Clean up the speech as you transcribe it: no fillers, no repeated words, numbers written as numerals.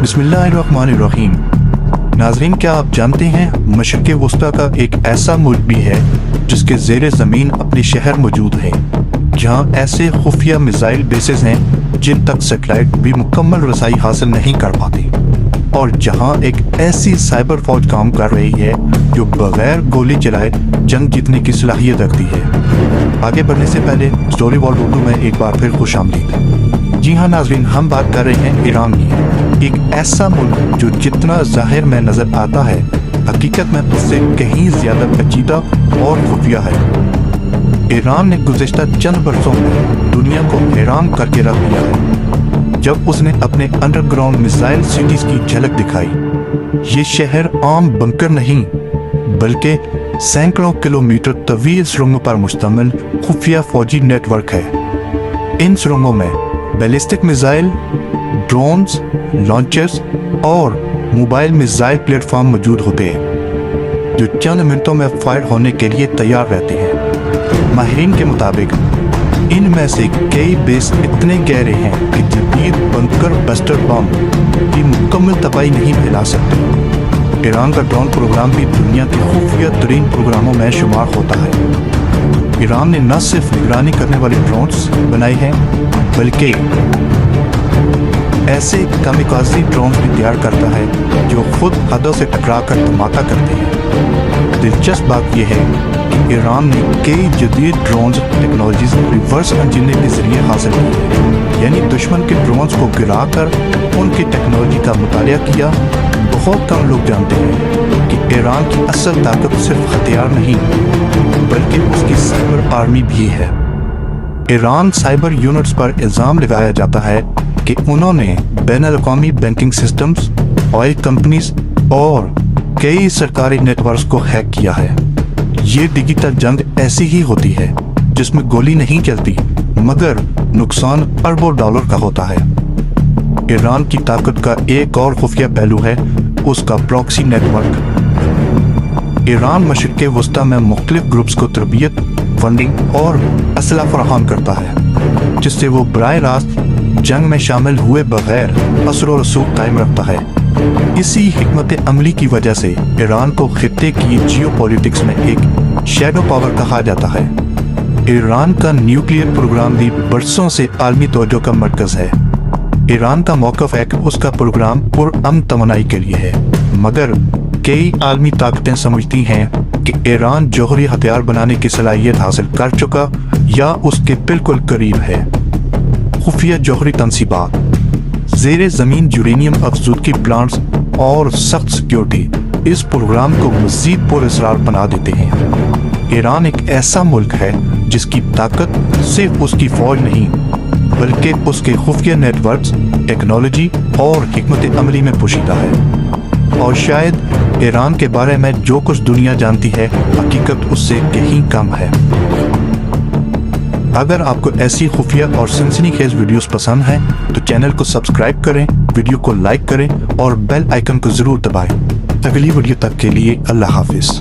بسم اللہ الرحمن الرحیم۔ ناظرین، کیا آپ جانتے ہیں مشرق وسطیٰ کا ایک ایسا ملک بھی ہے جس کے زیر زمین اپنے شہر موجود ہیں، جہاں ایسے خفیہ میزائل بیسز ہیں جن تک سیٹلائٹ بھی مکمل رسائی حاصل نہیں کر پاتی، اور جہاں ایک ایسی سائبر فوج کام کر رہی ہے جو بغیر گولی چلائے جنگ جیتنے کی صلاحیت رکھتی ہے۔ آگے بڑھنے سے پہلے سٹوری ورلڈ اردو میں ایک بار پھر خوش آمدید۔ جی ہاں ناظرین، ہم بات کر رہے ہیں ایران کی، ایک ایسا ملک جو جتنا ظاہر میں نظر آتا ہے حقیقت میں اس سے کہیں زیادہ پیچیدہ اور خفیہ ہے۔ ایران نے گزشتہ چند برسوں میں دنیا کو حیران کر کے رکھ دیا ہے جب اس نے اپنے انڈر گراؤنڈ میزائل سٹیز کی جھلک دکھائی۔ یہ شہر عام بنکر نہیں بلکہ سینکڑوں کلومیٹر طویل سرنگوں پر مشتمل خفیہ فوجی نیٹ ورک ہے۔ ان سرنگوں میں بیلسٹک میزائل، ڈرونز، لانچرز اور موبائل میزائل پلیٹ فارم موجود ہوتے ہیں جو چند منٹوں میں فائر ہونے کے لیے تیار رہتے ہیں۔ ماہرین کے مطابق ان میں سے کئی بیس اتنے گہرے ہیں کہ جدید بنکر بسٹر بم کی مکمل تباہی نہیں پھیلا سکتے۔ ایران کا ڈرون پروگرام بھی دنیا کے خفیہ ترین پروگراموں میں شمار ہوتا ہے۔ ایران نے نہ صرف نگرانی کرنے والے ڈرونز بنائے ہیں بلکہ ایسے کامیکازی ڈرونز بھی تیار کرتا ہے جو خود حدوں سے ٹکرا کر دھماکہ کرتے ہیں۔ دلچسپ بات یہ ہے کہ ایران نے کئی جدید ڈرونز ٹیکنالوجیز ریورس انجینئرنگ کے ذریعے حاصل کی ہے، یعنی دشمن کے ڈرونز کو گرا کر ان کی ٹیکنالوجی کا مطالعہ کیا۔ بہت کم لوگ جانتے ہیں کہ ایران کی اصل طاقت صرف ہتھیار نہیں بلکہ اس کی سائبر آرمی بھی ہے۔ ایران سائبر یونٹس پر الزام لگایا جاتا ہے کہ انہوں نے بین الاقوامی بینکنگ سسٹمز، آئل کمپنیز اور کئی سرکاری نیٹ ورکس کو ہیک کیا ہے۔ یہ ڈیجیٹل جنگ ایسی ہی ہوتی ہے جس میں گولی نہیں چلتی مگر نقصان اربوں ڈالر کا ہوتا ہے۔ ایران کی طاقت کا ایک اور خفیہ پہلو ہے اس کا پراکسی نیٹ ورک۔ ایران مشرق وسطیٰ میں مختلف گروپس کو تربیت، فنڈنگ اور اسلحہ فراہم کرتا ہے جس سے وہ براہ راست جنگ میں شامل ہوئے بغیر اثر و رسوخ قائم رکھتا ہے۔ اسی حکمت عملی کی وجہ سے ایران کو خطے کی جیو پولیٹکس میں ایک شیڈو پاور کہا جاتا ہے۔ ایران کا نیوکلیئر پروگرام بھی برسوں سے عالمی توجہ کا مرکز ہے۔ ایران کا موقف ہے کہ اس کا پروگرام پرامن توانائی کے لیے ہے، مگر کئی عالمی طاقتیں سمجھتی ہیں کہ ایران جوہری ہتھیار بنانے کی صلاحیت حاصل کر چکا یا اس کے بالکل قریب ہے۔ خفیہ جوہری تنصیبات، زیر زمین یورینیم افزودگی پلانٹس اور سخت سیکیورٹی اس پروگرام کو مزید پر اسرار بنا دیتے ہیں۔ ایران ایک ایسا ملک ہے جس کی طاقت صرف اس کی فوج نہیں بلکہ اس کے خفیہ نیٹ ورکس، ٹیکنالوجی اور حکمت عملی میں پوشیدہ ہے، اور شاید ایران کے بارے میں جو کچھ دنیا جانتی ہے حقیقت اس سے کہیں کم ہے۔ اگر آپ کو ایسی خفیہ اور سنسنی خیز ویڈیوز پسند ہیں تو چینل کو سبسکرائب کریں، ویڈیو کو لائک کریں اور بیل آئیکن کو ضرور دبائیں۔ اگلی ویڈیو تک کے لیے اللہ حافظ۔